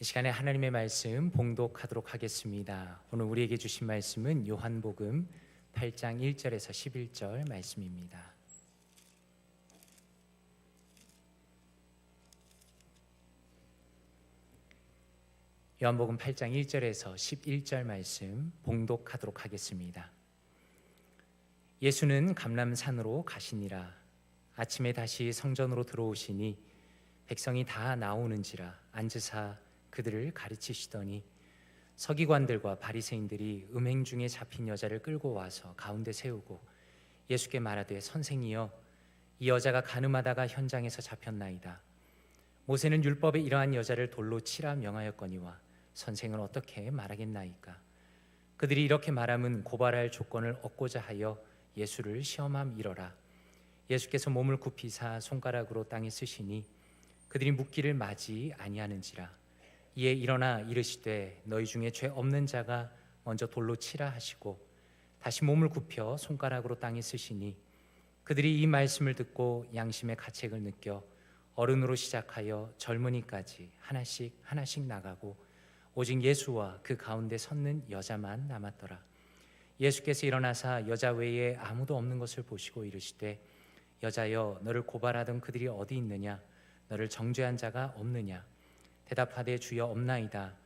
이 시간에 하나님의 말씀 봉독하도록 하겠습니다. 오늘 우리에게 주신 말씀은 요한복음 8장 1절에서 11절 말씀입니다. 요한복음 8장 1절에서 11절 말씀 봉독하도록 하겠습니다. 예수는 감람산으로 가시니라. 아침에 다시 성전으로 들어오시니 백성이 다 나오는지라 앉으사 그들을 가르치시더니 서기관들과 바리새인들이 음행 중에 잡힌 여자를 끌고 와서 가운데 세우고 예수께 말하되 선생이여, 이 여자가 간음하다가 현장에서 잡혔나이다. 모세는 율법에 이러한 여자를 돌로 치라 명하였거니와 선생은 어떻게 말하겠나이까? 그들이 이렇게 말함은 고발할 조건을 얻고자 하여 예수를 시험함이러라. 예수께서 몸을 굽히사 손가락으로 땅에 쓰시니 그들이 묻기를 마지 아니하는지라. 이에 일어나 이르시되 너희 중에 죄 없는 자가 먼저 돌로 치라 하시고 다시 몸을 굽혀 손가락으로 땅에 쓰시니 그들이 이 말씀을 듣고 양심의 가책을 느껴 어른으로 시작하여 젊은이까지 하나씩 나가고 오직 예수와 그 가운데 섰는 여자만 남았더라. 예수께서 일어나사 여자 외에 아무도 없는 것을 보시고 이르시되 여자여, 너를 고발하던 그들이 어디 있느냐? 너를 정죄한 자가 없느냐? 대답하되 주여 없나이다.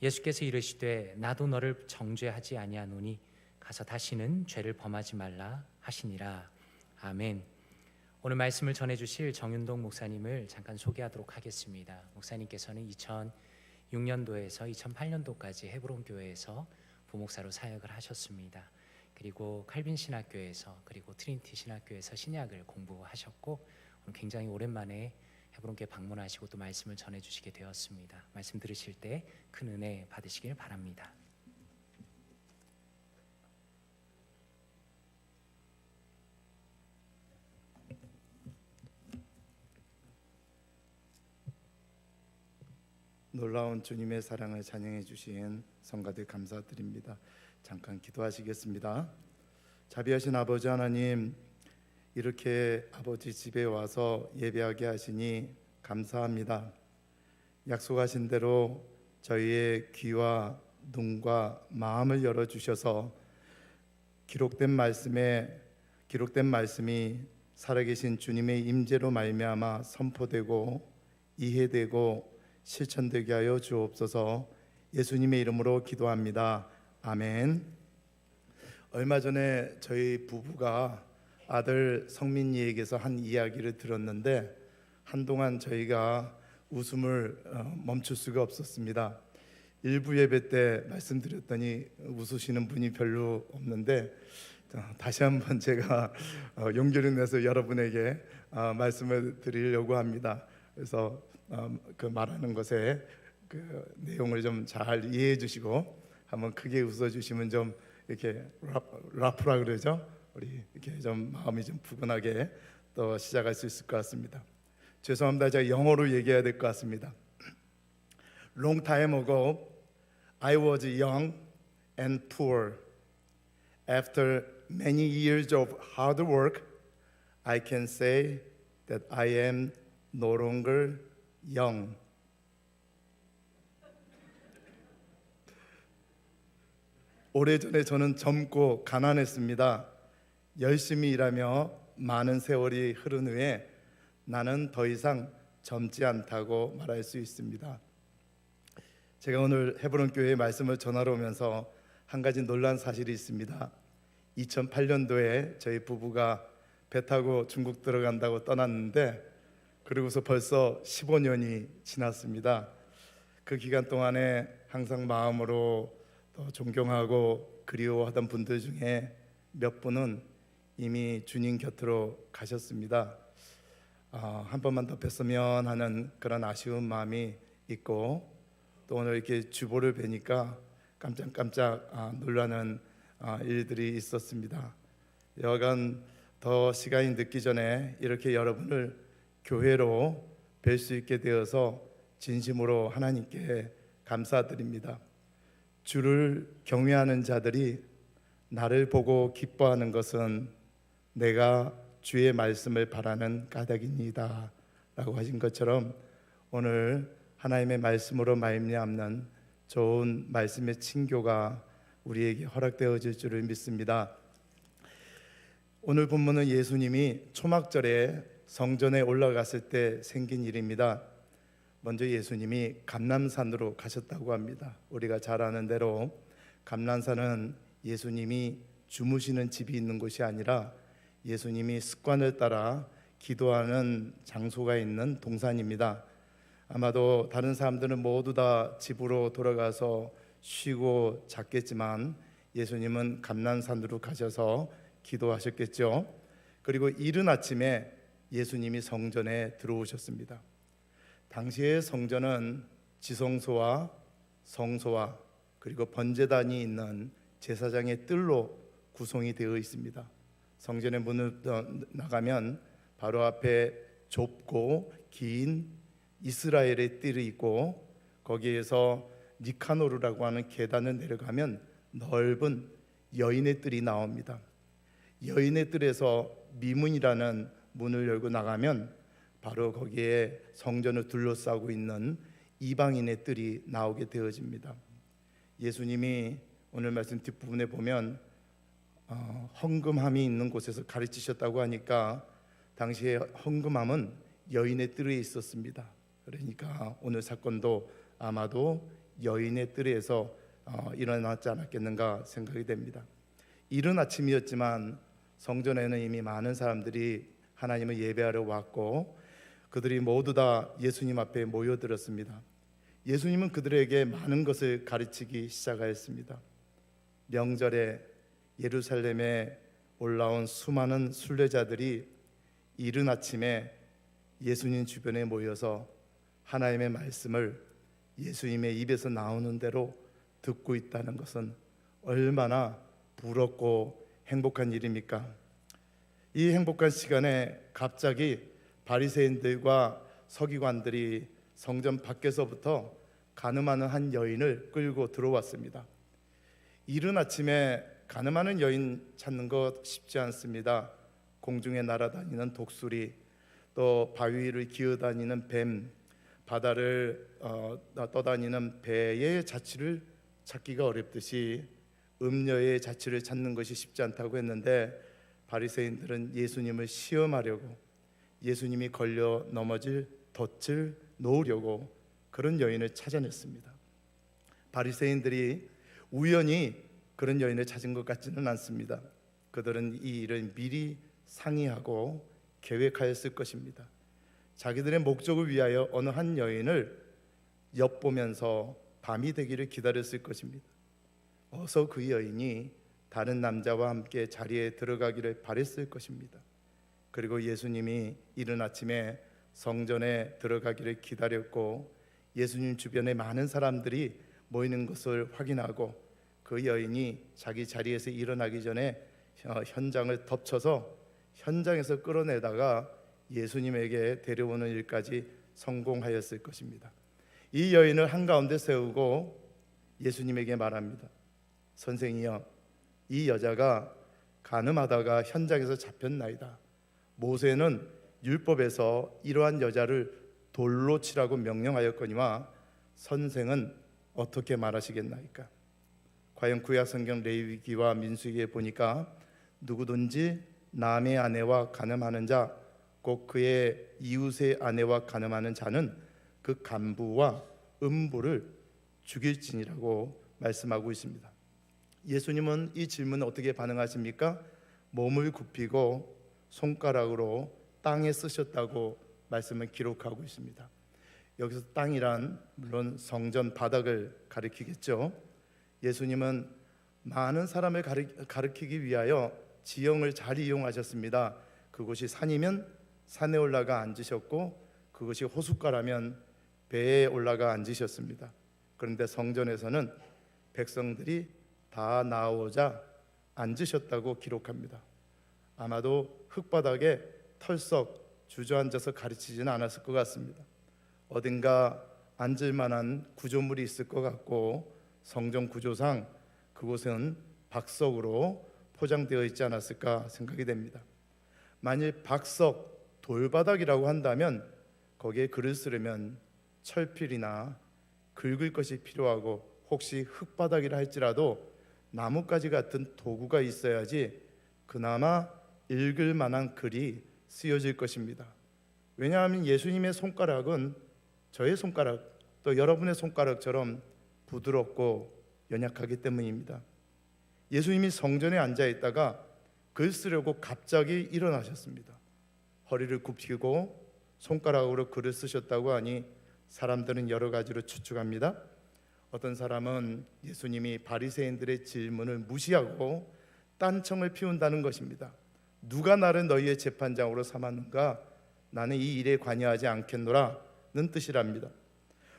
예수께서 이르시되 나도 너를 정죄하지 아니하노니 가서 다시는 죄를 범하지 말라 하시니라. 아멘. 오늘 말씀을 전해주실 정윤동 목사님을 잠깐 소개하도록 하겠습니다. 목사님께서는 2006년도에서 2008년도까지 헤브론 교회에서 부목사로 사역을 하셨습니다. 그리고 칼빈 신학교에서 그리고 트리니티 신학교에서 신약을 공부하셨고 오늘 굉장히 오랜만에 헤브론교회 방문하시고 또 말씀을 전해주시게 되었습니다. 말씀 들으실 때 큰 은혜 받으시길 바랍니다. 놀라운 주님의 사랑을 찬양해 주신 성가들 감사드립니다. 잠깐 기도하시겠습니다. 자비하신 아버지 하나님, 이렇게 아버지 집에 와서 예배하게 하시니 감사합니다. 약속하신 대로 저희의 귀와 눈과 마음을 열어주셔서 기록된 말씀이 살아계신 주님의 임재로 말미암아 선포되고 이해되고 실천되게 하여 주옵소서. 예수님의 이름으로 기도합니다. 아멘. 얼마 전에 저희 부부가 아들 성민이에게서 한 이야기를 들었는데 한동안 저희가 웃음을 멈출 수가 없었습니다. 일부 예배 때 말씀드렸더니 웃으시는 분이 별로 없는데 다시 한번 제가 용기를 내서 여러분에게 말씀을 드리려고 합니다. 그래서 그 말하는 것에 그 내용을 좀 잘 이해해 주시고 한번 크게 웃어 주시면 좀 이렇게 라프라 그러죠? 우리 이렇게 좀 마음이 좀 푸근하게 또 시작할 수 있을 것 같습니다. 죄송합니다. 제가 영어로 얘기해야 될 것 같습니다. Long time ago, I was young and poor. After many years of hard work, I can say that I am no longer young. 오래전에 저는 젊고 가난했습니다. 열심히 일하며 많은 세월이 흐른 후에 나는 더 이상 젊지 않다고 말할 수 있습니다. 제가 오늘 헤브론 교회의 말씀을 전하러 오면서 한 가지 놀란 사실이 있습니다. 2008년도에 저희 부부가 배 타고 중국 들어간다고 떠났는데 그리고서 벌써 15년이 지났습니다. 그 기간 동안에 항상 마음으로 더 존경하고 그리워하던 분들 중에 몇 분은 이미 주님 곁으로 가셨습니다. 한 번만 더 뵀으면 하는 그런 아쉬운 마음이 있고 또 오늘 이렇게 주보를 뵈니까 깜짝깜짝 놀라는 일들이 있었습니다. 여간 더 시간이 늦기 전에 이렇게 여러분을 교회로 뵐 수 있게 되어서 진심으로 하나님께 감사드립니다. 주를 경외하는 자들이 나를 보고 기뻐하는 것은 내가 주의 말씀을 바라는 까닭입니다 라고 하신 것처럼 오늘 하나님의 말씀으로 말미암는 좋은 말씀의 친교가 우리에게 허락되어질 줄을 믿습니다. 오늘 본문은 예수님이 초막절에 성전에 올라갔을 때 생긴 일입니다. 먼저 예수님이 감람산으로 가셨다고 합니다. 우리가 잘 아는 대로 감람산은 예수님이 주무시는 집이 있는 곳이 아니라 예수님이 습관을 따라 기도하는 장소가 있는 동산입니다. 아마도 다른 사람들은 모두 다 집으로 돌아가서 쉬고 잤겠지만 예수님은 감람산으로 가셔서 기도하셨겠죠. 그리고 이른 아침에 예수님이 성전에 들어오셨습니다. 당시의 성전은 지성소와 성소와 그리고 번제단이 있는 제사장의 뜰로 구성이 되어 있습니다. 성전의 문을 나가면 바로 앞에 좁고 긴 이스라엘의 뜰이 있고 거기에서 니카노르라고 하는 계단을 내려가면 넓은 여인의 뜰이 나옵니다. 여인의 뜰에서 미문이라는 문을 열고 나가면 바로 거기에 성전을 둘러싸고 있는 이방인의 뜰이 나오게 되어집니다. 예수님이 오늘 말씀 뒷부분에 보면 헌금함이 있는 곳에서 가르치셨다고 하니까 당시에 헌금함은 여인의 뜰에 있었습니다. 그러니까 오늘 사건도 아마도 여인의 뜰에서 일어났지 않았겠는가 생각이 됩니다. 이른 아침이었지만 성전에는 이미 많은 사람들이 하나님을 예배하러 왔고 그들이 모두 다 예수님 앞에 모여들었습니다. 예수님은 그들에게 많은 것을 가르치기 시작하였습니다. 명절에 예루살렘에 올라온 수많은 순례자들이 이른 아침에 예수님 주변에 모여서 하나님의 말씀을 예수님의 입에서 나오는 대로 듣고 있다는 것은 얼마나 부럽고 행복한 일입니까? 이 행복한 시간에 갑자기 바리새인들과 서기관들이 성전 밖에서부터 간음하는 한 여인을 끌고 들어왔습니다. 이른 아침에 간음하는 여인 찾는 것 쉽지 않습니다. 공중에 날아다니는 독수리, 또 바위 위를 기어다니는 뱀, 바다를 떠다니는 배의 자취를 찾기가 어렵듯이 음녀의 자취를 찾는 것이 쉽지 않다고 했는데 바리새인들은 예수님을 시험하려고 예수님이 걸려 넘어질 덫을 놓으려고 그런 여인을 찾아냈습니다. 바리새인들이 우연히 그런 여인을 찾은 것 같지는 않습니다. 그들은 이 일을 미리 상의하고 계획하였을 것입니다. 자기들의 목적을 위하여 어느 한 여인을 엿보면서 밤이 되기를 기다렸을 것입니다. 어서 그 여인이 다른 남자와 함께 자리에 들어가기를 바랬을 것입니다. 그리고 예수님이 이른 아침에 성전에 들어가기를 기다렸고 예수님 주변에 많은 사람들이 모이는 것을 확인하고 그 여인이 자기 자리에서 일어나기 전에 현장을 덮쳐서 현장에서 끌어내다가 예수님에게 데려오는 일까지 성공하였을 것입니다. 이 여인을 한가운데 세우고 예수님에게 말합니다. 선생이여, 이 여자가 간음하다가 현장에서 잡혔나이다. 모세는 율법에서 이러한 여자를 돌로 치라고 명령하였거니와 선생은 어떻게 말하시겠나이까? 과연 구약 성경 레위기와 민수기에 보니까 누구든지 남의 아내와 간음하는 자, 곧 그의 이웃의 아내와 간음하는 자는 그 간부와 음부를 죽일지니라고 말씀하고 있습니다. 예수님은 이 질문에 어떻게 반응하십니까? 몸을 굽히고 손가락으로 땅에 쓰셨다고 말씀을 기록하고 있습니다. 여기서 땅이란 물론 성전 바닥을 가리키겠죠. 예수님은 많은 사람을 가리키기 위하여 지형을 잘 이용하셨습니다. 그곳이 산이면 산에 올라가 앉으셨고 그것이 호숫가라면 배에 올라가 앉으셨습니다. 그런데 성전에서는 백성들이 다 나오자 앉으셨다고 기록합니다. 아마도 흙바닥에 털썩 주저앉아서 가르치지는 않았을 것 같습니다. 어딘가 앉을 만한 구조물이 있을 것 같고 성전 구조상 그곳은 박석으로 포장되어 있지 않았을까 생각이 됩니다. 만일 박석 돌바닥이라고 한다면 거기에 글을 쓰려면 철필이나 긁을 것이 필요하고 혹시 흙바닥이라 할지라도 나뭇가지 같은 도구가 있어야지 그나마 읽을 만한 글이 쓰여질 것입니다. 왜냐하면 예수님의 손가락은 저의 손가락 또 여러분의 손가락처럼 부드럽고 연약하기 때문입니다. 예수님이 성전에 앉아 있다가 글 쓰려고 갑자기 일어나셨습니다. 허리를 굽히고 손가락으로 글을 쓰셨다고 하니 사람들은 여러 가지로 추측합니다. 어떤 사람은 예수님이 바리새인들의 질문을 무시하고 딴청을 피운다는 것입니다. 누가 나를 너희의 재판장으로 삼았는가? 나는 이 일에 관여하지 않겠노라는 뜻이랍니다.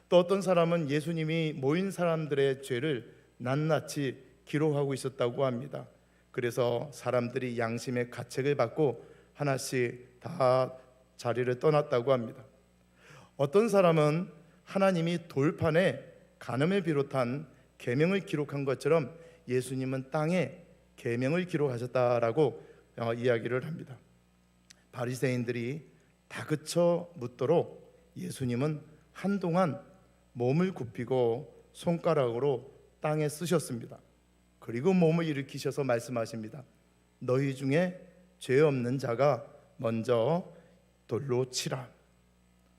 또 어떤 사람은 예수님이 모인 사람들의 죄를 낱낱이 기록하고 있었다고 합니다. 그래서 사람들이 양심의 가책을 받고 하나씩 다 자리를 떠났다고 합니다. 어떤 사람은 하나님이 돌판에 간음을 비롯한 계명을 기록한 것처럼 예수님은 땅에 계명을 기록하셨다라고 이야기를 합니다. 바리새인들이 다그쳐 묻도록 예수님은 한동안 몸을 굽히고 손가락으로 땅에 쓰셨습니다. 그리고 몸을 일으키셔서 말씀하십니다. 너희 중에 죄 없는 자가 먼저 돌로 치라.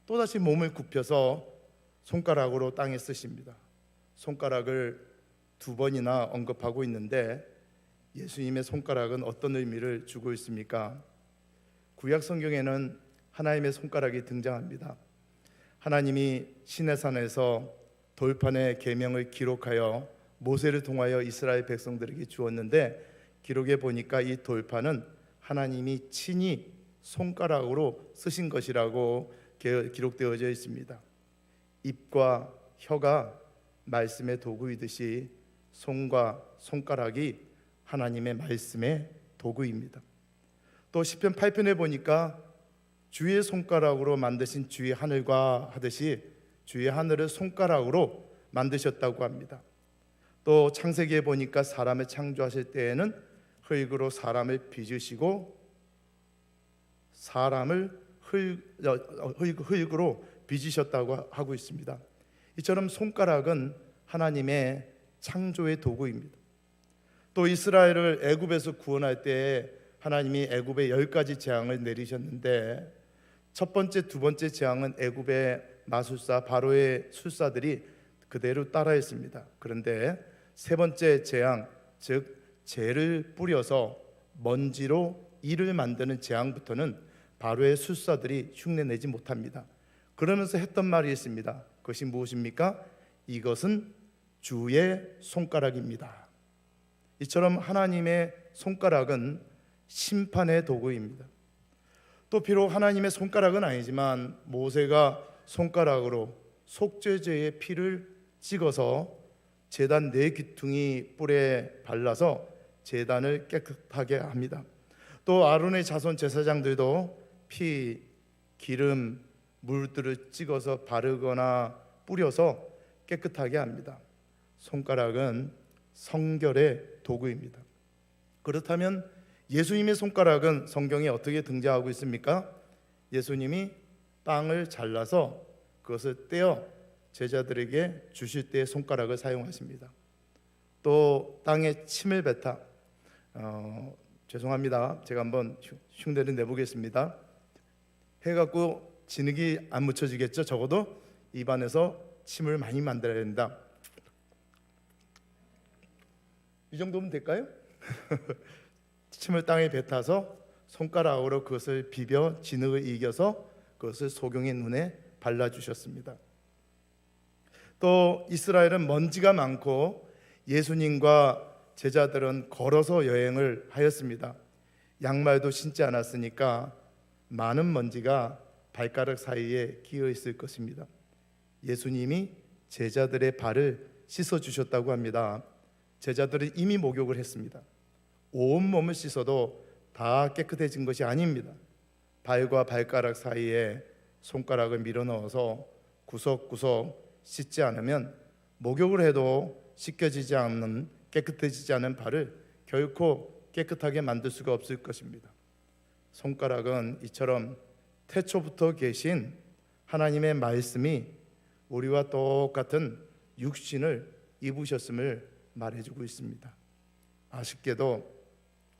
또다시 몸을 굽혀서 손가락으로 땅에 쓰십니다. 손가락을 2번이나 언급하고 있는데 예수님의 손가락은 어떤 의미를 주고 있습니까? 구약 성경에는 하나님의 손가락이 등장합니다. 하나님이 시내산에서 돌판에 계명을 기록하여 모세를 통하여 이스라엘 백성들에게 주었는데 기록에 보니까 이 돌판은 하나님이 친히 손가락으로 쓰신 것이라고 기록되어져 있습니다. 입과 혀가 말씀의 도구이듯이 손과 손가락이 하나님의 말씀의 도구입니다. 또 시편 8편에 보니까 주의 손가락으로 만드신 주의 하늘과 하듯이 주의 하늘을 손가락으로 만드셨다고 합니다. 또 창세기에 보니까 사람을 창조하실 때에는 흙으로 사람을 빚으시고 사람을 흙으로 빚으셨다고 하고 있습니다. 이처럼 손가락은 하나님의 창조의 도구입니다. 또 이스라엘을 애굽에서 구원할 때 하나님이 애굽에 10가지 재앙을 내리셨는데 첫 번째, 두 번째 재앙은 애굽의 마술사 바로의 술사들이 그대로 따라했습니다. 그런데 세 번째 재앙, 즉 재를 뿌려서 먼지로 이를 만드는 재앙부터는 바로의 술사들이 흉내내지 못합니다. 그러면서 했던 말이 있습니다. 그것이 무엇입니까? 이것은 주의 손가락입니다. 이처럼 하나님의 손가락은 심판의 도구입니다. 또 비록 하나님의 손가락은 아니지만 모세가 손가락으로 속죄제의 피를 찍어서 제단 4귀퉁이 뿔에 발라서 제단을 깨끗하게 합니다. 또 아론의 자손 제사장들도 피, 기름, 물들을 찍어서 바르거나 뿌려서 깨끗하게 합니다. 손가락은 성결의 도구입니다. 그렇다면 예수님의 손가락은 성경에 어떻게 등장하고 있습니까? 예수님이 빵을 잘라서 그것을 떼어 제자들에게 주실 때 손가락을 사용하십니다. 또 땅에 침을 뱉어 죄송합니다. 제가 한번 흉내를 내보겠습니다. 해갖고 진흙이 안 묻혀지겠죠. 적어도 입안에서 침을 많이 만들어야 된다. 이 정도면 될까요? 침을 땅에 뱉어서 손가락으로 그것을 비벼 진흙을 이겨서 그것을 소경의 눈에 발라주셨습니다. 또 이스라엘은 먼지가 많고 예수님과 제자들은 걸어서 여행을 하였습니다. 양말도 신지 않았으니까 많은 먼지가 발가락 사이에 끼어 있을 것입니다. 예수님이 제자들의 발을 씻어주셨다고 합니다. 제자들은 이미 목욕을 했습니다. 온몸을 씻어도 다 깨끗해진 것이 아닙니다. 발과 발가락 사이에 손가락을 밀어넣어서 구석구석 씻지 않으면 목욕을 해도 씻겨지지 않는 깨끗해지지 않은 발을 결코 깨끗하게 만들 수가 없을 것입니다. 손가락은 이처럼 태초부터 계신 하나님의 말씀이 우리와 똑같은 육신을 입으셨음을 말해주고 있습니다. 아쉽게도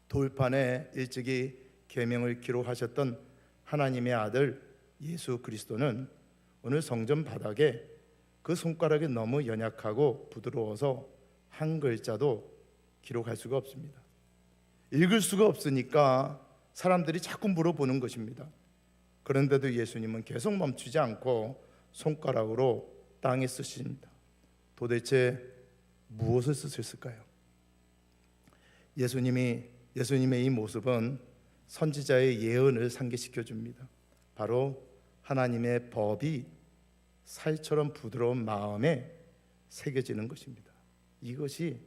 돌판에 일찍이 계명을 기록하셨던 하나님의 아들 예수 그리스도는 오늘 성전 바닥에 그 손가락이 너무 연약하고 부드러워서 한 글자도 기록할 수가 없습니다. 읽을 수가 없으니까 사람들이 자꾸 물어보는 것입니다. 그런데도 예수님은 계속 멈추지 않고 손가락으로 땅에 쓰십니다. 도대체 무엇을 쓰셨을까요? 예수님의 이 모습은 선지자의 예언을 상기시켜 줍니다. 바로 하나님의 법이 살처럼 부드러운 마음에 새겨지는 것입니다. 이것이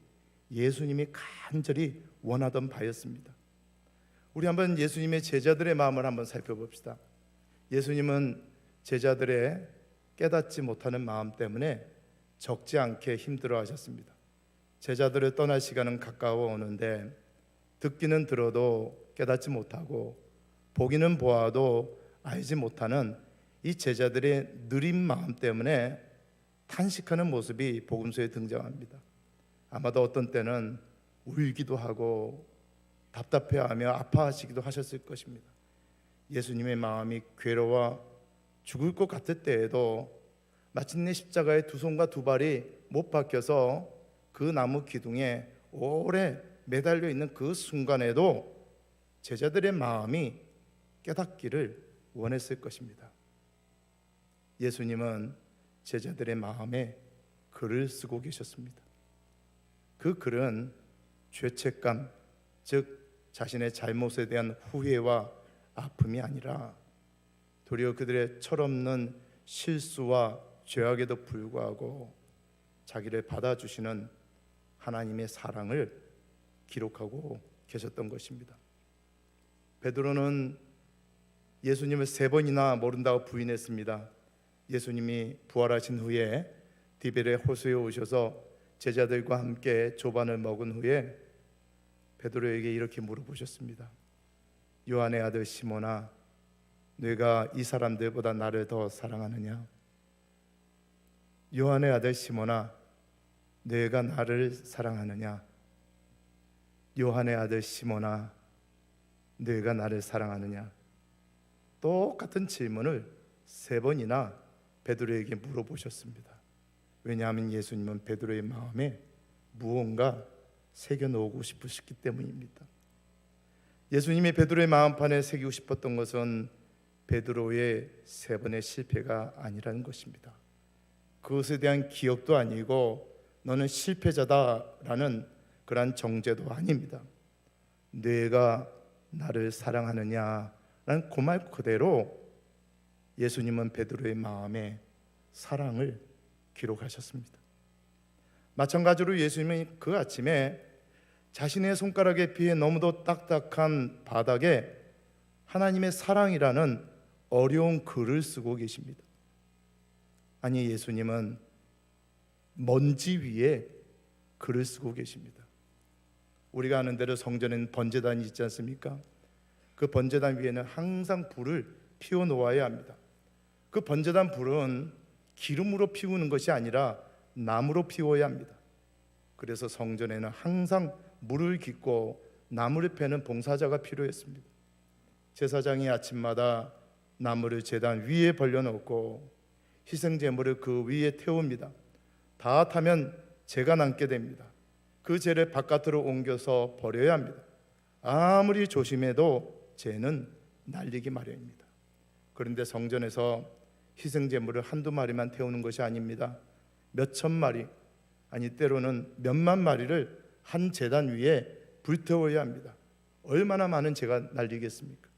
예수님이 간절히 원하던 바였습니다. 우리 한번 예수님의 제자들의 마음을 한번 살펴봅시다. 예수님은 제자들의 깨닫지 못하는 마음 때문에 적지 않게 힘들어하셨습니다. 제자들을 떠날 시간은 가까워 오는데 듣기는 들어도 깨닫지 못하고 보기는 보아도 알지 못하는 이 제자들의 느린 마음 때문에 탄식하는 모습이 복음서에 등장합니다. 아마도 어떤 때는 울기도 하고 답답해하며 아파하시기도 하셨을 것입니다. 예수님의 마음이 괴로워 죽을 것 같을 때에도 마침내 십자가에 두 손과 두 발이 못 박혀서 그 나무 기둥에 오래 매달려 있는 그 순간에도 제자들의 마음이 깨닫기를 원했을 것입니다. 예수님은 제자들의 마음에 글을 쓰고 계셨습니다. 그 글은 죄책감, 즉 자신의 잘못에 대한 후회와 아픔이 아니라 도리어 그들의 철없는 실수와 죄악에도 불구하고 자기를 받아주시는 하나님의 사랑을 기록하고 계셨던 것입니다. 베드로는 예수님을 3번이나 모른다고 부인했습니다. 예수님이 부활하신 후에 디베레 호수에 오셔서 제자들과 함께 조반을 먹은 후에 베드로에게 이렇게 물어보셨습니다. 요한의 아들 시몬아, 네가 이 사람들보다 나를 더 사랑하느냐? 요한의 아들 시몬아, 네가 나를 사랑하느냐? 요한의 아들 시몬아, 네가 나를 사랑하느냐? 똑같은 질문을 3번이나 베드로에게 물어보셨습니다. 왜냐하면 예수님은 베드로의 마음에 무언가 새겨놓고 싶으셨기 때문입니다. 예수님이 베드로의 마음판에 새기고 싶었던 것은 베드로의 3번의 실패가 아니라는 것입니다. 그것에 대한 기억도 아니고 너는 실패자다라는 그러한 정죄도 아닙니다. 네가 나를 사랑하느냐라는 그 말 그대로 예수님은 베드로의 마음에 사랑을 기록하셨습니다. 마찬가지로 예수님은 그 아침에 자신의 손가락에 비해 너무도 딱딱한 바닥에 하나님의 사랑이라는 어려운 글을 쓰고 계십니다. 아니, 예수님은 먼지 위에 글을 쓰고 계십니다. 우리가 아는 대로 성전에는 번제단이 있지 않습니까? 그 번제단 위에는 항상 불을 피워 놓아야 합니다. 그 번제단 불은 기름으로 피우는 것이 아니라 나무로 피워야 합니다. 그래서 성전에는 항상 물을 깃고 나무를 패는 봉사자가 필요했습니다. 제사장이 아침마다 나무를 제단 위에 벌려놓고 희생제물을 그 위에 태웁니다. 다 타면 재가 남게 됩니다. 그 재를 바깥으로 옮겨서 버려야 합니다. 아무리 조심해도 재는 날리기 마련입니다. 그런데 성전에서 희생제물을 한두 마리만 태우는 것이 아닙니다. 몇천 마리, 아니 때로는 몇만 마리를 한 제단 위에 불태워야 합니다. 얼마나 많은 재가 날리겠습니까?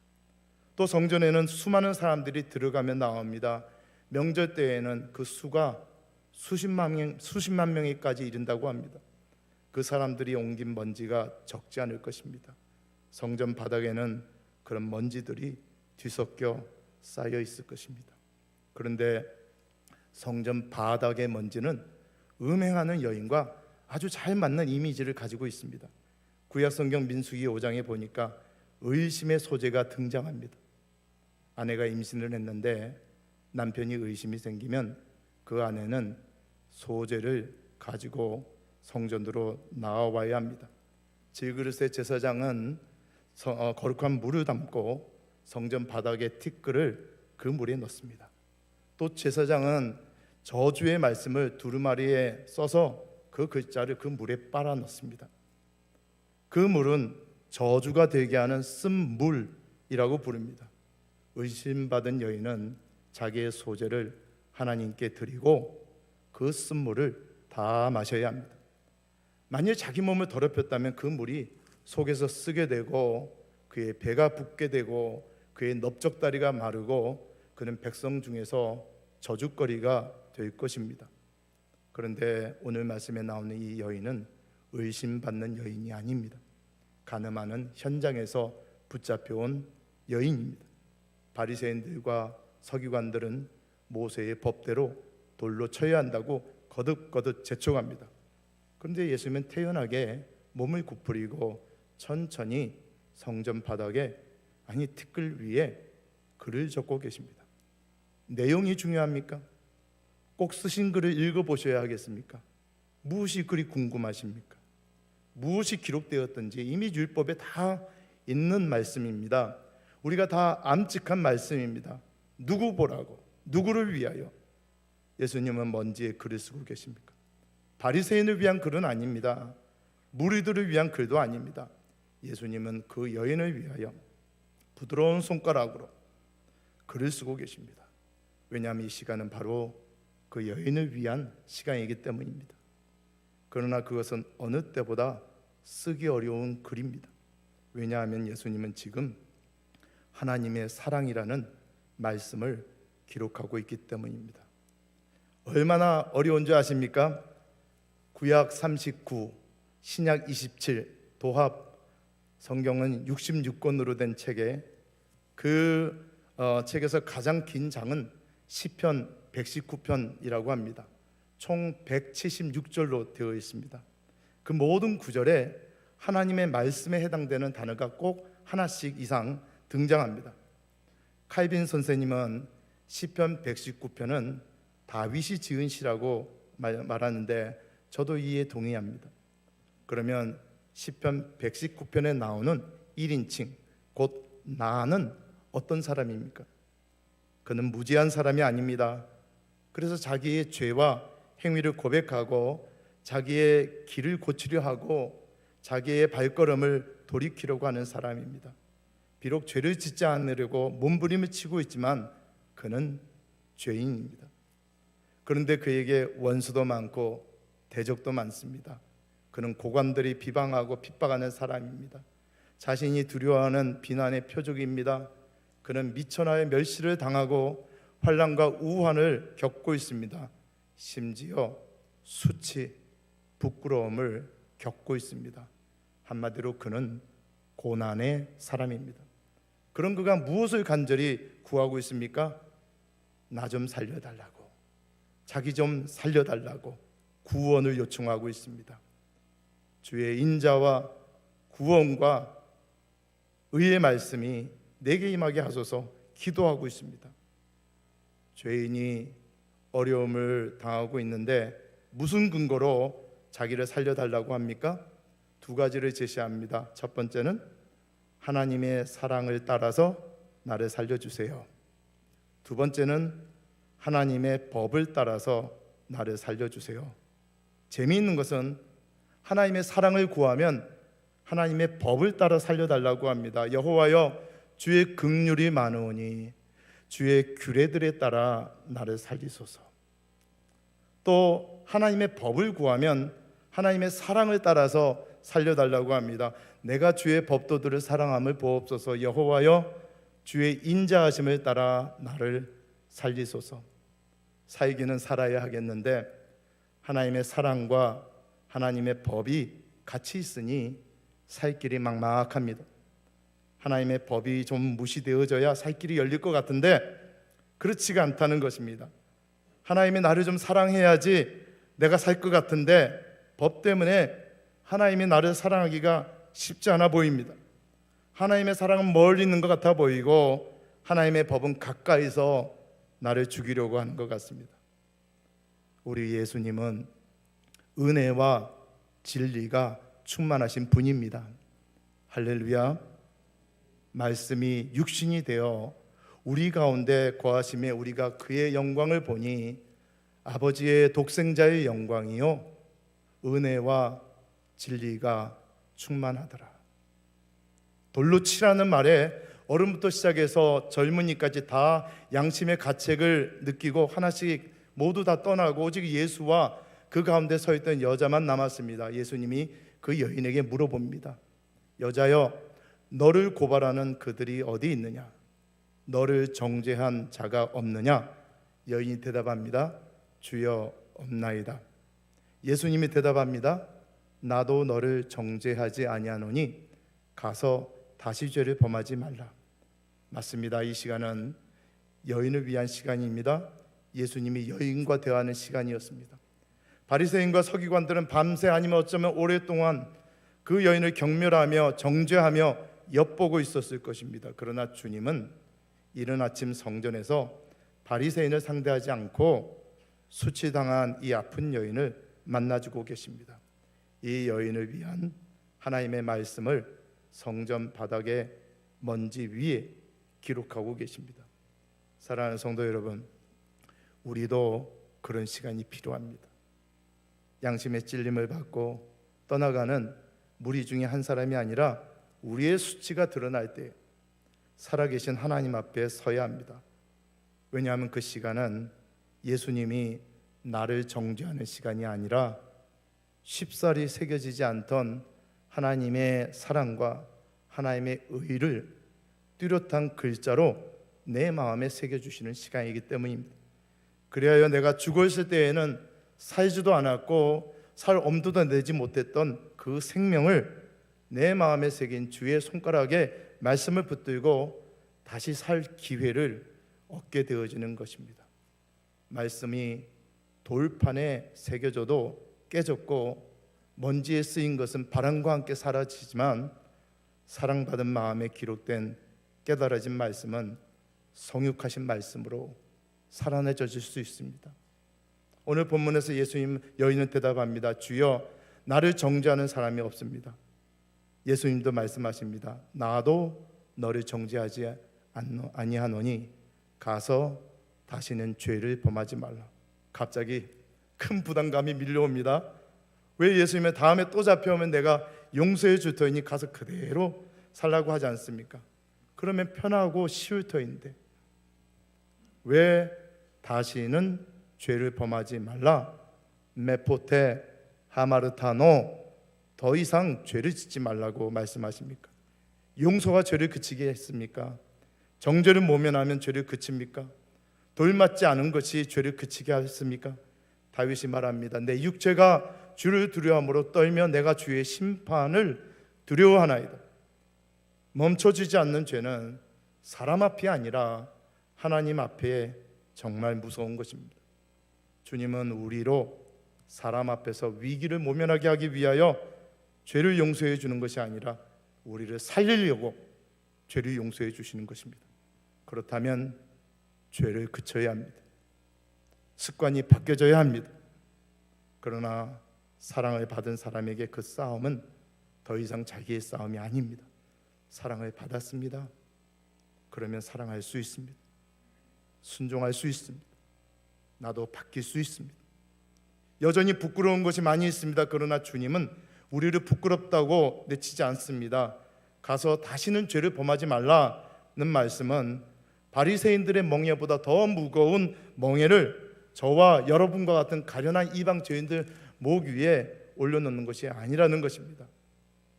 또 성전에는 수많은 사람들이 들어가며 나옵니다. 명절 때에는 그 수가 수십만 명이까지 이른다고 합니다. 그 사람들이 옮긴 먼지가 적지 않을 것입니다. 성전 바닥에는 그런 먼지들이 뒤섞여 쌓여 있을 것입니다. 그런데 성전 바닥의 먼지는 음행하는 여인과 아주 잘 맞는 이미지를 가지고 있습니다. 구약성경 민수기 5장에 보니까 의심의 소재가 등장합니다. 아내가 임신을 했는데 남편이 의심이 생기면 그 안에는 소재를 가지고 성전으로 나와야 합니다. 질그릇의 제사장은 거룩한 물을 담고 성전 바닥에 티끌을 그 물에 넣습니다. 또 제사장은 저주의 말씀을 두루마리에 써서 그 글자를 그 물에 빨아 넣습니다. 그 물은 저주가 되게 하는 쓴물이라고 부릅니다. 의심받은 여인은 자기의 소재를 하나님께 드리고 그 쓴물을 다 마셔야 합니다. 만일 자기 몸을 더럽혔다면 그 물이 속에서 쓰게 되고 그의 배가 붓게 되고 그의 넓적다리가 마르고 그는 백성 중에서 저주거리가 될 것입니다. 그런데 오늘 말씀에 나오는 이 여인은 의심받는 여인이 아닙니다. 간음하는 현장에서 붙잡혀온 여인입니다. 바리새인들과 서기관들은 모세의 법대로 돌로 쳐야 한다고 거듭거듭 재촉합니다. 그런데 예수님은 태연하게 몸을 구부리고 천천히 성전 바닥에, 아니 티끌 위에 글을 적고 계십니다. 내용이 중요합니까? 꼭 쓰신 글을 읽어보셔야 하겠습니까? 무엇이 그리 궁금하십니까? 무엇이 기록되었든지 이미 율법에 다 있는 말씀입니다. 우리가 다 암직한 말씀입니다. 누구 보라고? 누구를 위하여? 예수님은 먼지에 글을 쓰고 계십니까? 바리새인을 위한 글은 아닙니다. 무리들을 위한 글도 아닙니다. 예수님은 그 여인을 위하여 부드러운 손가락으로 글을 쓰고 계십니다. 왜냐하면 이 시간은 바로 그 여인을 위한 시간이기 때문입니다. 그러나 그것은 어느 때보다 쓰기 어려운 글입니다. 왜냐하면 예수님은 지금 하나님의 사랑이라는 말씀을 기록하고 있기 때문입니다. 얼마나 어려운 줄 아십니까? 구약 39, 신약 27, 도합 성경은 66권으로 된 책에 그 책에서 가장 긴 장은 시편 119편이라고 합니다. 총 176절로 되어 있습니다. 그 모든 구절에 하나님의 말씀에 해당되는 단어가 꼭 하나씩 이상 등장합니다. 칼빈 선생님은 시편 119편은 다윗이 지은 시라고 말하는데 저도 이에 동의합니다. 그러면 시편 119편에 나오는 1인칭 곧 나는 어떤 사람입니까? 그는 무지한 사람이 아닙니다. 그래서 자기의 죄와 행위를 고백하고 자기의 길을 고치려 하고 자기의 발걸음을 돌이키려고 하는 사람입니다. 비록 죄를 짓지 않으려고 몸부림을 치고 있지만 그는 죄인입니다. 그런데 그에게 원수도 많고 대적도 많습니다. 그는 고관들이 비방하고 핍박하는 사람입니다. 자신이 두려워하는 비난의 표적입니다. 그는 미천하의 멸시를 당하고 환난과 우환을 겪고 있습니다. 심지어 수치, 부끄러움을 겪고 있습니다. 한마디로 그는 고난의 사람입니다. 그런 그가 무엇을 간절히 구하고 있습니까? 나 좀 살려달라고, 자기 좀 살려달라고 구원을 요청하고 있습니다. 주의 인자와 구원과 의의 말씀이 내게 임하게 하소서 기도하고 있습니다. 죄인이 어려움을 당하고 있는데 무슨 근거로 자기를 살려달라고 합니까? 두 가지를 제시합니다. 첫 번째는 하나님의 사랑을 따라서 나를 살려주세요. 두 번째는 하나님의 법을 따라서 나를 살려주세요. 재미있는 것은 하나님의 사랑을 구하면 하나님의 법을 따라 살려달라고 합니다. 여호와여 주의 긍휼이 많으오니 주의 규례들에 따라 나를 살리소서. 또 하나님의 법을 구하면 하나님의 사랑을 따라서 살려달라고 합니다. 내가 주의 법도들을 사랑함을 보옵소서. 여호와여 주의 인자하심을 따라 나를 살리소서. 살기는 살아야 하겠는데 하나님의 사랑과 하나님의 법이 같이 있으니 살 길이 막막합니다. 하나님의 법이 좀 무시되어져야 살 길이 열릴 것 같은데 그렇지가 않다는 것입니다. 하나님이 나를 좀 사랑해야지 내가 살 것 같은데 법 때문에 하나님이 나를 사랑하기가 쉽지 않아 보입니다. 하나님의 사랑은 멀리 있는 것 같아 보이고 하나님의 법은 가까이서 나를 죽이려고 하는 것 같습니다. 우리 예수님은 은혜와 진리가 충만하신 분입니다. 할렐루야. 말씀이 육신이 되어 우리 가운데 거하심에 우리가 그의 영광을 보니 아버지의 독생자의 영광이요 은혜와 진리가 충만하더라. 돌로 치라는 말에 어른부터 시작해서 젊은이까지 다 양심의 가책을 느끼고 하나씩 모두 다 떠나고 오직 예수와 그 가운데 서 있던 여자만 남았습니다. 예수님이 그 여인에게 물어봅니다. 여자여, 너를 고발하는 그들이 어디 있느냐? 너를 정죄한 자가 없느냐? 여인이 대답합니다. 주여, 없나이다. 예수님이 대답합니다. 나도 너를 정죄하지 아니하노니 가서 다시 죄를 범하지 말라. 맞습니다. 이 시간은 여인을 위한 시간입니다. 예수님이 여인과 대화하는 시간이었습니다. 바리새인과 서기관들은 밤새 아니면 어쩌면 오랫동안 그 여인을 경멸하며 정죄하며 엿보고 있었을 것입니다. 그러나 주님은 이른 아침 성전에서 바리새인을 상대하지 않고 수치당한 이 아픈 여인을 만나주고 계십니다. 이 여인을 위한 하나님의 말씀을 성전 바닥에 먼지 위에 기록하고 계십니다. 사랑하는 성도 여러분, 우리도 그런 시간이 필요합니다. 양심의 찔림을 받고 떠나가는 무리 중에 한 사람이 아니라 우리의 수치가 드러날 때 살아계신 하나님 앞에 서야 합니다. 왜냐하면 그 시간은 예수님이 나를 정죄하는 시간이 아니라 쉽사리 새겨지지 않던 하나님의 사랑과 하나님의 의를 뚜렷한 글자로 내 마음에 새겨주시는 시간이기 때문입니다. 그리하여 내가 죽었을 때에는 살지도 않았고 살 엄두도 내지 못했던 그 생명을 내 마음에 새긴 주의 손가락에 말씀을 붙들고 다시 살 기회를 얻게 되어지는 것입니다. 말씀이 돌판에 새겨져도 깨졌고 먼지에 쓰인 것은 바람과 함께 사라지지만 사랑받은 마음에 기록된 깨달아진 말씀은 성육하신 말씀으로 살아내져질 수 있습니다. 오늘 본문에서 예수님 여인은 대답합니다. 주여, 나를 정죄하는 사람이 없습니다. 예수님도 말씀하십니다. 나도 너를 정죄하지 아니하노니 가서 다시는 죄를 범하지 말라. 갑자기 큰 부담감이 밀려옵니다. 왜 예수님은 다음에 또 잡혀오면 내가 용서해 줄 터이니 가서 그대로 살라고 하지 않습니까? 그러면 편하고 쉬울 터인데 왜 다시는 죄를 범하지 말라, 메포테 하마르타노, 더 이상 죄를 짓지 말라고 말씀하십니까? 용서가 죄를 그치게 했습니까? 정죄를 모면하면 죄를 그칩니까? 돌 맞지 않은 것이 죄를 그치게 하였습니까? 다윗이 말합니다. 내 육체가 주를 두려움으로 떨며 내가 주의 심판을 두려워하나이다. 멈춰지지 않는 죄는 사람 앞이 아니라 하나님 앞에 정말 무서운 것입니다. 주님은 우리로 사람 앞에서 위기를 모면하게 하기 위하여 죄를 용서해 주는 것이 아니라 우리를 살리려고 죄를 용서해 주시는 것입니다. 그렇다면 죄를 그쳐야 합니다. 습관이 바뀌어져야 합니다. 그러나 사랑을 받은 사람에게 그 싸움은 더 이상 자기의 싸움이 아닙니다. 사랑을 받았습니다. 그러면 사랑할 수 있습니다. 순종할 수 있습니다. 나도 바뀔 수 있습니다. 여전히 부끄러운 것이 많이 있습니다. 그러나 주님은 우리를 부끄럽다고 내치지 않습니다. 가서 다시는 죄를 범하지 말라는 말씀은 바리새인들의 멍에보다 더 무거운 멍에를 저와 여러분과 같은 가련한 이방 죄인들 목 위에 올려놓는 것이 아니라는 것입니다.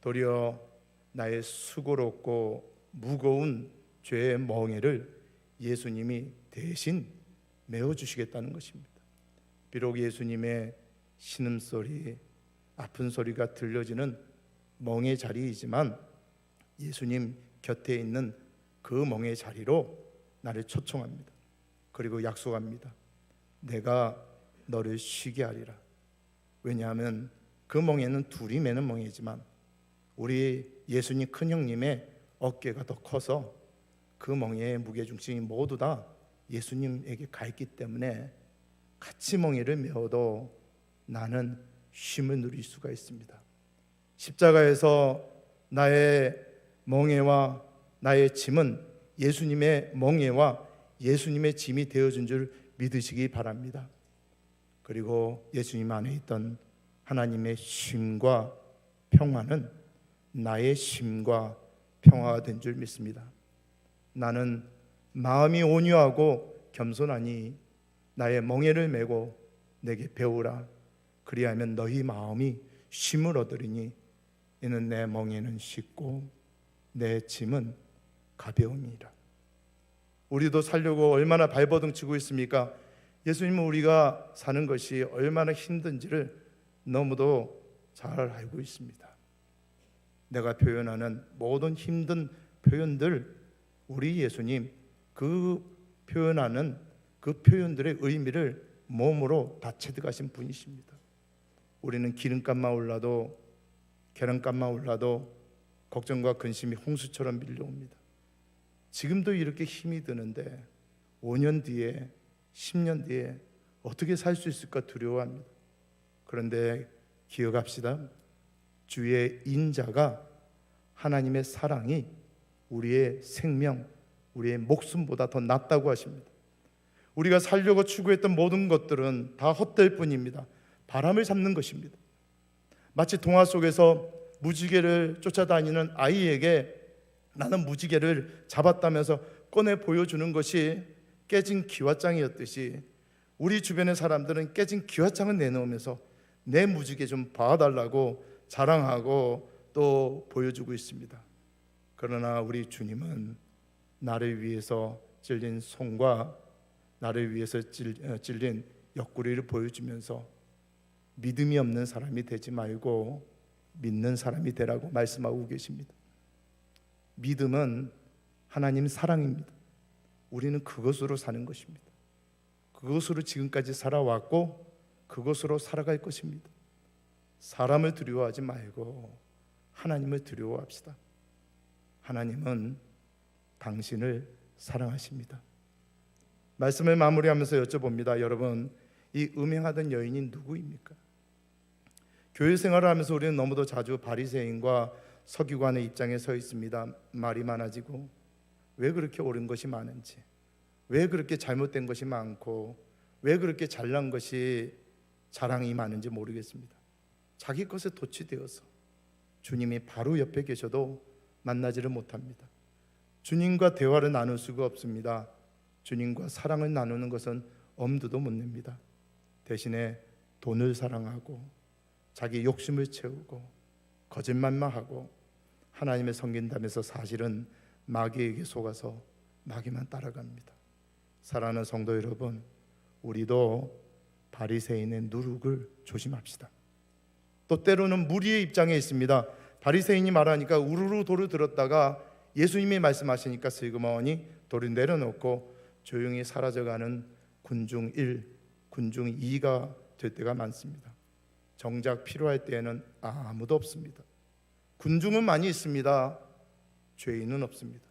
도리어 나의 수고롭고 무거운 죄의 멍에를 예수님이 대신 메어주시겠다는 것입니다. 비록 예수님의 신음소리, 아픈 소리가 들려지는 멍의 자리이지만 예수님 곁에 있는 그 멍의 자리로 나를 초청합니다. 그리고 약속합니다. 내가 너를 쉬게 하리라. 왜냐하면 그 멍에는 둘이 매는 멍이지만 우리 예수님 큰형님의 어깨가 더 커서 그 멍에의 무게중심이 모두 다 예수님에게 가 있기 때문에 같이 멍에를 메어도 나는 쉼을 누릴 수가 있습니다. 십자가에서 나의 멍에와 나의 짐은 예수님의 멍에와 예수님의 짐이 되어준 줄 믿으시기 바랍니다. 그리고 예수님 안에 있던 하나님의 쉼과 평화는 나의 쉼과 평화가 된 줄 믿습니다. 나는 마음이 온유하고 겸손하니 나의 멍에를 메고 내게 배우라. 그리하면 너희 마음이 쉼을 얻으리니 이는 내 멍에는 쉽고 내 짐은 가벼움이라. 우리도 살려고 얼마나 발버둥 치고 있습니까? 예수님은 우리가 사는 것이 얼마나 힘든지를 너무도 잘 알고 있습니다. 내가 표현하는 모든 힘든 표현들, 우리 예수님 그 표현하는 그 표현들의 의미를 몸으로 다 체득하신 분이십니다. 우리는 기름값만 올라도, 계란값만 올라도 걱정과 근심이 홍수처럼 밀려옵니다. 지금도 이렇게 힘이 드는데 5년 뒤에, 10년 뒤에 어떻게 살 수 있을까 두려워합니다. 그런데 기억합시다. 주의 인자가, 하나님의 사랑이 우리의 생명, 우리의 목숨보다 더 낫다고 하십니다. 우리가 살려고 추구했던 모든 것들은 다 헛될 뿐입니다. 바람을 잡는 것입니다. 마치 동화 속에서 무지개를 쫓아다니는 아이에게 나는 무지개를 잡았다면서 꺼내 보여주는 것이 깨진 기와장이었듯이 우리 주변의 사람들은 깨진 기와장을 내놓으면서 내 무지개 좀 봐달라고 자랑하고 또 보여주고 있습니다. 그러나 우리 주님은 나를 위해서 찔린 손과 나를 위해서 찔린 옆구리를 보여주면서 믿음이 없는 사람이 되지 말고 믿는 사람이 되라고 말씀하고 계십니다. 믿음은 하나님 사랑입니다. 우리는 그것으로 사는 것입니다. 그것으로 지금까지 살아왔고 그것으로 살아갈 것입니다. 사람을 두려워하지 말고 하나님을 두려워합시다. 하나님은 당신을 사랑하십니다. 말씀을 마무리하면서 여쭤봅니다. 여러분, 이 음행하던 여인이 누구입니까? 교회 생활을 하면서 우리는 너무도 자주 바리새인과 서기관의 입장에 서 있습니다. 말이 많아지고 왜 그렇게 옳은 것이 많은지, 왜 그렇게 잘못된 것이 많고, 왜 그렇게 잘난 것이 자랑이 많은지 모르겠습니다. 자기 것에 도취되어서 주님이 바로 옆에 계셔도 만나지를 못합니다. 주님과 대화를 나눌 수가 없습니다. 주님과 사랑을 나누는 것은 엄두도 못 냅니다. 대신에 돈을 사랑하고 자기 욕심을 채우고 거짓말만 하고 하나님을 섬긴다면서 사실은 마귀에게 속아서 마귀만 따라갑니다. 사랑하는 성도 여러분, 우리도 바리새인의 누룩을 조심합시다. 또 때로는 무리의 입장에 있습니다. 바리새인이 말하니까 우르르 돌을 들었다가 예수님이 말씀하시니까 슬그머니 돌을 내려놓고 조용히 사라져가는 군중 1, 군중 2가 될 때가 많습니다. 정작 필요할 때에는 아무도 없습니다. 군중은 많이 있습니다. 죄인은 없습니다.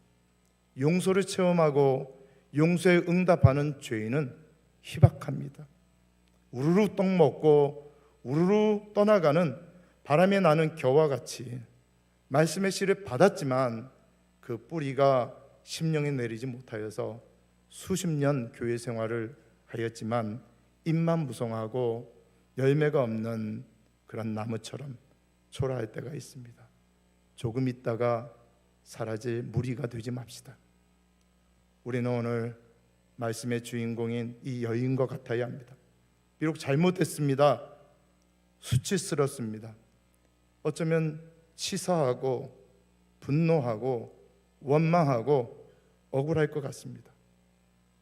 용서를 체험하고 용서에 응답하는 죄인은 희박합니다. 우르르 떡 먹고 우르르 떠나가는 바람에 나는 겨와 같이 말씀의 씨를 받았지만 그 뿌리가 심령에 내리지 못하여서 수십 년 교회 생활을 하였지만 잎만 무성하고 열매가 없는 그런 나무처럼 초라할 때가 있습니다. 조금 있다가 사라질 무리가 되지 맙시다. 우리는 오늘 말씀의 주인공인 이 여인과 같아야 합니다. 비록 잘못했습니다. 수치스럽습니다. 어쩌면 치사하고 분노하고 원망하고 억울할 것 같습니다.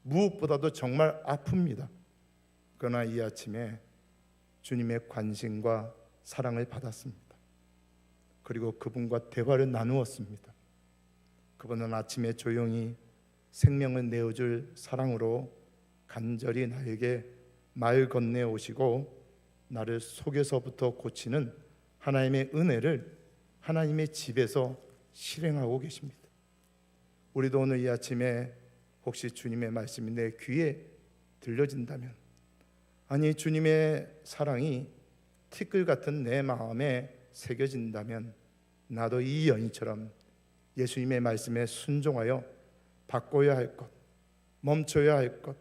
무엇보다도 정말 아픕니다. 그러나 이 아침에 주님의 관심과 사랑을 받았습니다. 그리고 그분과 대화를 나누었습니다. 그분은 아침에 조용히 생명을 내어줄 사랑으로 간절히 나에게 말 건네오시고 나를 속에서부터 고치는 하나님의 은혜를 하나님의 집에서 실행하고 계십니다. 우리도 오늘 이 아침에 혹시 주님의 말씀이 내 귀에 들려진다면 아니, 주님의 사랑이 티끌 같은 내 마음에 새겨진다면 나도 이 여인처럼 예수님의 말씀에 순종하여 바꿔야 할 것, 멈춰야 할 것,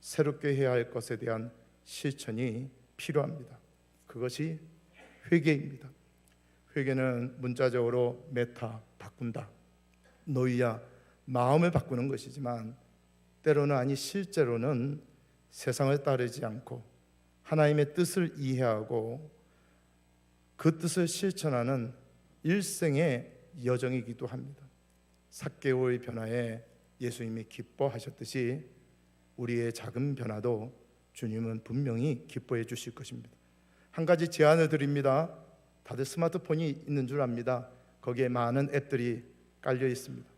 새롭게 해야 할 것에 대한 실천이 필요합니다. 그것이 회개입니다. 회개는 문자적으로 메타, 바꾼다, 노이아, 마음을 바꾸는 것이지만 때로는, 아니 실제로는 세상을 따르지 않고 하나님의 뜻을 이해하고 그 뜻을 실천하는 일생의 여정이기도 합니다. 삭개오의 변화에 예수님이 기뻐하셨듯이 우리의 작은 변화도 주님은 분명히 기뻐해 주실 것입니다. 한 가지 제안을 드립니다. 다들 스마트폰이 있는 줄 압니다. 거기에 많은 앱들이 깔려 있습니다.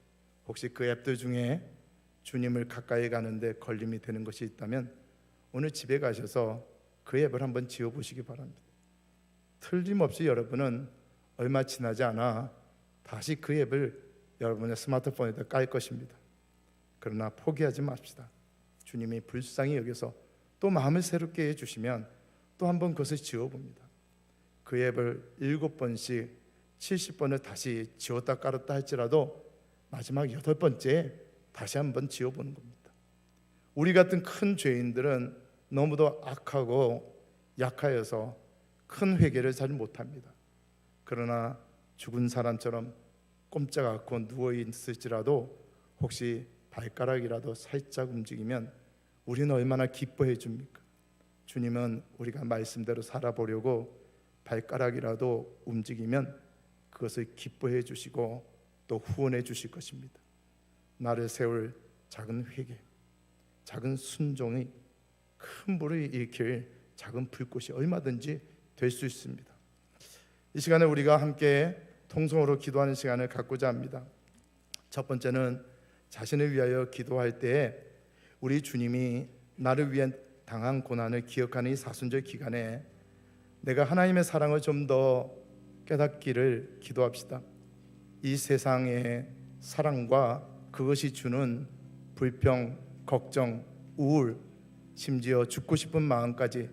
혹시 그 앱들 중에 주님을 가까이 가는데 걸림이 되는 것이 있다면 오늘 집에 가셔서 그 앱을 한번 지워보시기 바랍니다. 틀림없이 여러분은 얼마 지나지 않아 다시 그 앱을 여러분의 스마트폰에다 깔 것입니다. 그러나 포기하지 맙시다. 주님이 불쌍히 여겨서 또 마음을 새롭게 해주시면 또 한 번 그것을 지워봅니다. 그 앱을 7번씩 70번을 다시 지웠다 깔았다 할지라도 마지막 8번째에 다시 한번 지워보는 겁니다. 우리 같은 큰 죄인들은 너무도 악하고 약하여서 큰 회개를 잘 못합니다. 그러나 죽은 사람처럼 꼼짝 않고 누워있을지라도 혹시 발가락이라도 살짝 움직이면 우리는 얼마나 기뻐해 줍니까? 주님은 우리가 말씀대로 살아보려고 발가락이라도 움직이면 그것을 기뻐해 주시고 또 후원해 주실 것입니다. 나를 세울 작은 회개, 작은 순종이 큰 불을 일으킬 작은 불꽃이 얼마든지 될 수 있습니다. 이 시간에 우리가 함께 통성으로 기도하는 시간을 갖고자 합니다. 첫 번째는 자신을 위하여 기도할 때에 우리 주님이 나를 위해 당한 고난을 기억하는 이 사순절 기간에 내가 하나님의 사랑을 좀 더 깨닫기를 기도합시다. 이 세상의 사랑과 그것이 주는 불평, 걱정, 우울, 심지어 죽고 싶은 마음까지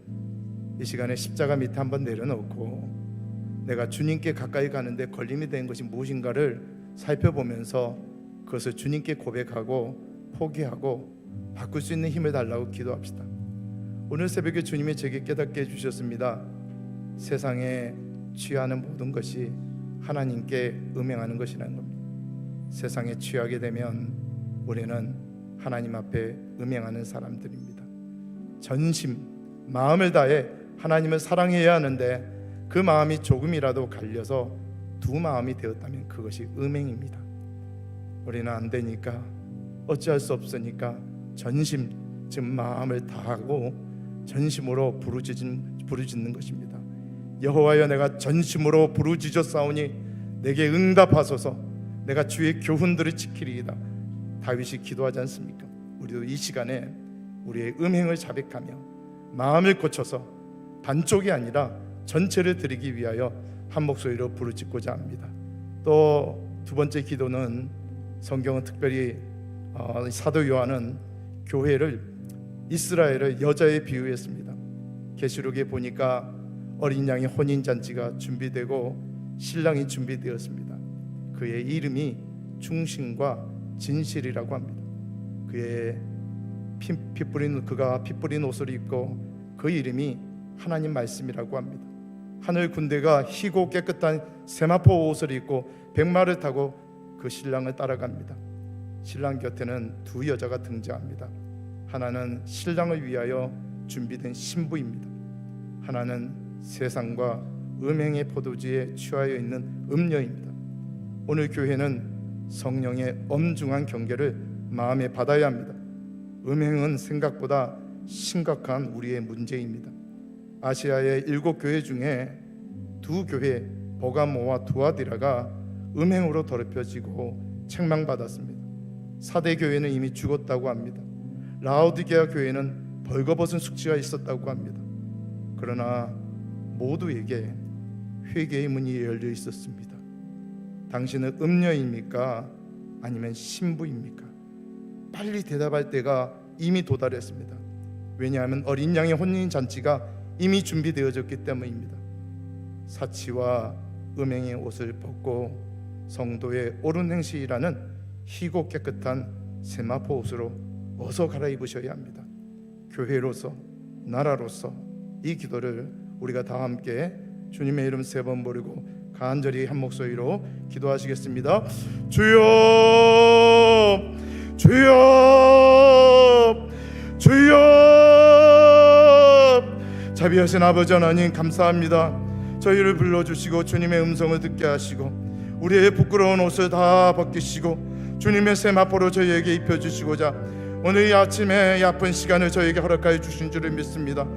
이 시간에 십자가 밑에 한번 내려놓고 내가 주님께 가까이 가는데 걸림이 된 것이 무엇인가를 살펴보면서 그것을 주님께 고백하고 포기하고 바꿀 수 있는 힘을 달라고 기도합시다. 오늘 새벽에 주님이 제게 깨닫게 해주셨습니다. 세상에 취하는 모든 것이 하나님께 음행하는 것이라는 겁니다. 세상에 취하게 되면 우리는 하나님 앞에 음행하는 사람들입니다. 전심, 마음을 다해 하나님을 사랑해야 하는데 그 마음이 조금이라도 갈려서 두 마음이 되었다면 그것이 음행입니다. 우리는 안 되니까, 어찌할 수 없으니까 전심, 즉 마음을 다하고 전심으로 부르짖는 것입니다. 여호와여, 내가 전심으로 부르짖었사오니 내게 응답하소서. 내가 주의 교훈들을 지키리이다. 다윗이 기도하지 않습니까? 우리도 이 시간에 우리의 음행을 자백하며 마음을 고쳐서 반쪽이 아니라 전체를 드리기 위하여 한 목소리로 부르짖고자 합니다. 또 두 번째 기도는 성경은 특별히 사도 요한은 교회를, 이스라엘을 여자에 비유했습니다. 계시록에 보니까 어린 양의 혼인잔치가 준비되고 신랑이 준비되었습니다. 그의 이름이 충신과 진실이라고 합니다. 그가 피 뿌린 옷을 입고 그 이름이 하나님 말씀이라고 합니다. 하늘 군대가 희고 깨끗한 세마포 옷을 입고 백마를 타고 그 신랑을 따라갑니다. 신랑 곁에는 두 여자가 등장합니다. 하나는 신랑을 위하여 준비된 신부입니다. 하나는 세상과 음행의 포도주에 취하여 있는 음녀입니다. 오늘 교회는 성령의 엄중한 경계를 마음에 받아야 합니다. 음행은 생각보다 심각한 우리의 문제입니다. 아시아의 7교회 중에 2교회, 버가모와 두아디라가 음행으로 더럽혀지고 책망받았습니다. 4대 교회는 이미 죽었다고 합니다. 라오디게아 교회는 벌거벗은 숙지가 있었다고 합니다. 그러나 모두에게 회개의 문이 열려 있었습니다. 당신은 음녀입니까? 아니면 신부입니까? 빨리 대답할 때가 이미 도달했습니다. 왜냐하면 어린 양의 혼인 잔치가 이미 준비되어졌기 때문입니다. 사치와 음행의 옷을 벗고 성도의 옳은 행실이라는 희고 깨끗한 세마포 옷으로 어서 갈아입으셔야 합니다. 교회로서, 나라로서 이 기도를 우리가 다 함께 주님의 이름 3번 부르고 간절히 한 목소리로 기도하시겠습니다. 주여, 주여, 주여. 자비하신 아버지 하나님, 감사합니다. 저희를 불러주시고 주님의 음성을 듣게 하시고 우리의 부끄러운 옷을 다 벗기시고 주님의 세마포로 저희에게 입혀주시고자 오늘 이 아침에 이 아픈 시간을 저희에게 허락하여 주신 줄을 믿습니다.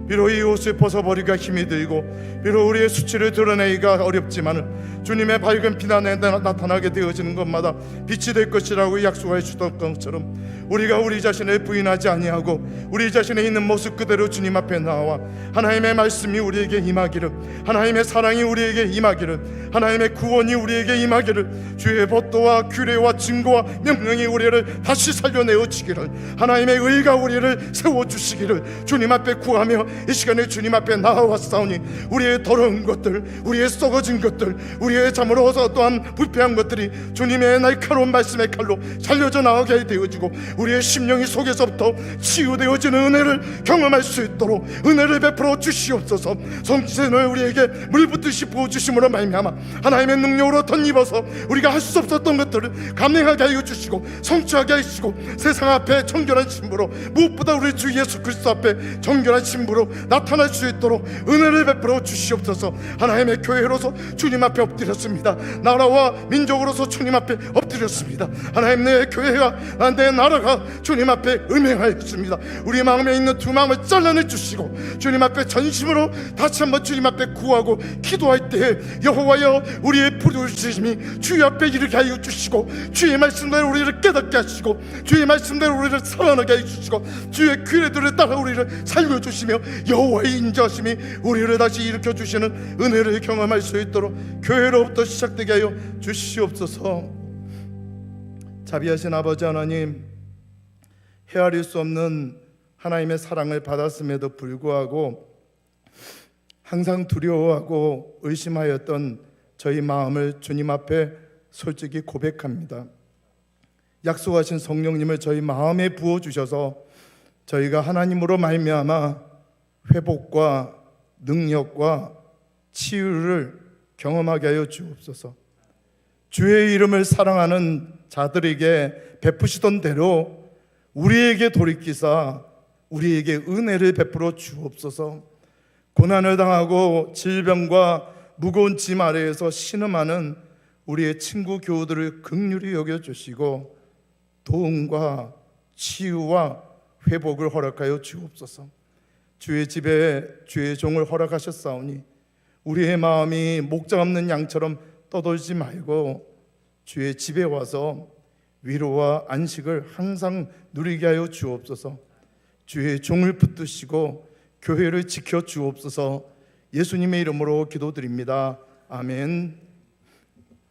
비록 이 옷을 벗어버리기가 힘이 들고 비록 우리의 수치를 드러내기가 어렵지만 주님의 밝은 빛안에 나타나게 되어지는 것마다 빛이 될 것이라고 약속하여 주던 것처럼 우리가 우리 자신을 부인하지 아니하고 우리 자신의 있는 모습 그대로 주님 앞에 나와 하나님의 말씀이 우리에게 임하기를, 하나님의 사랑이 우리에게 임하기를, 하나님의 구원이 우리에게 임하기를, 주의 법도와 규례와 증거와 명령이 우리를 다시 살려내어 주기를, 하나님의 의가 우리를 세워주시기를 주님 앞에 구하며 이 시간에 주님 앞에 나아왔사오니 우리의 더러운 것들, 우리의 썩어진 것들, 우리의 잠으로서 또한 부패한 것들이 주님의 날카로운 말씀의 칼로 살려져 나오게 되어지고 우리의 심령이 속에서부터 치유되어지는 은혜를 경험할 수 있도록 은혜를 베풀어 주시옵소서. 성신을 우리에게 물붓듯이 부어주심으로 말미암아 하나님의 능력으로 덧입어서 우리가 할 수 없었던 것들을 감행하게 하여 주시고 성취하게 하시고 세상 앞에 정결한 신부로, 무엇보다 우리 주 예수 그리스도 앞에 정결한 신부로 나타날 수 있도록 은혜를 베풀어 주시옵소서. 하나님의 교회로서 주님 앞에 엎드렸습니다. 나라와 민족으로서 주님 앞에 엎드렸습니다. 하나님, 내 교회가, 내 나라가 주님 앞에 음행하였습니다. 우리 마음에 있는 두 마음을 잘라내 주시고 주님 앞에 전심으로 다시 한번 주님 앞에 구하고 기도할 때에 여호와여, 우리의 부르심이 주의 앞에 이르게 하여 주시고 주의 말씀대로 우리를 깨닫게 하시고 주의 말씀대로 우리를 살아나게 하여 주시고 주의 규례들을 따라 우리를 살려주시며 여호와의 인자하심이 우리를 다시 일으켜 주시는 은혜를 경험할 수 있도록 교회로부터 시작되게 하여 주시옵소서. 자비하신 아버지 하나님, 헤아릴 수 없는 하나님의 사랑을 받았음에도 불구하고 항상 두려워하고 의심하였던 저희 마음을 주님 앞에 솔직히 고백합니다. 약속하신 성령님을 저희 마음에 부어주셔서 저희가 하나님으로 말미암아 회복과 능력과 치유를 경험하게 하여 주옵소서. 주의 이름을 사랑하는 자들에게 베푸시던 대로 우리에게 돌이키사 우리에게 은혜를 베풀어 주옵소서. 고난을 당하고 질병과 무거운 짐 아래에서 신음하는 우리의 친구 교우들을 긍휼히 여겨주시고 도움과 치유와 회복을 허락하여 주옵소서. 주의 집에 주의 종을 허락하셨사오니 우리의 마음이 목자 없는 양처럼 떠돌지 말고 주의 집에 와서 위로와 안식을 항상 누리게 하여 주옵소서. 주의 종을 붙드시고 교회를 지켜 주옵소서. 예수님의 이름으로 기도드립니다. 아멘.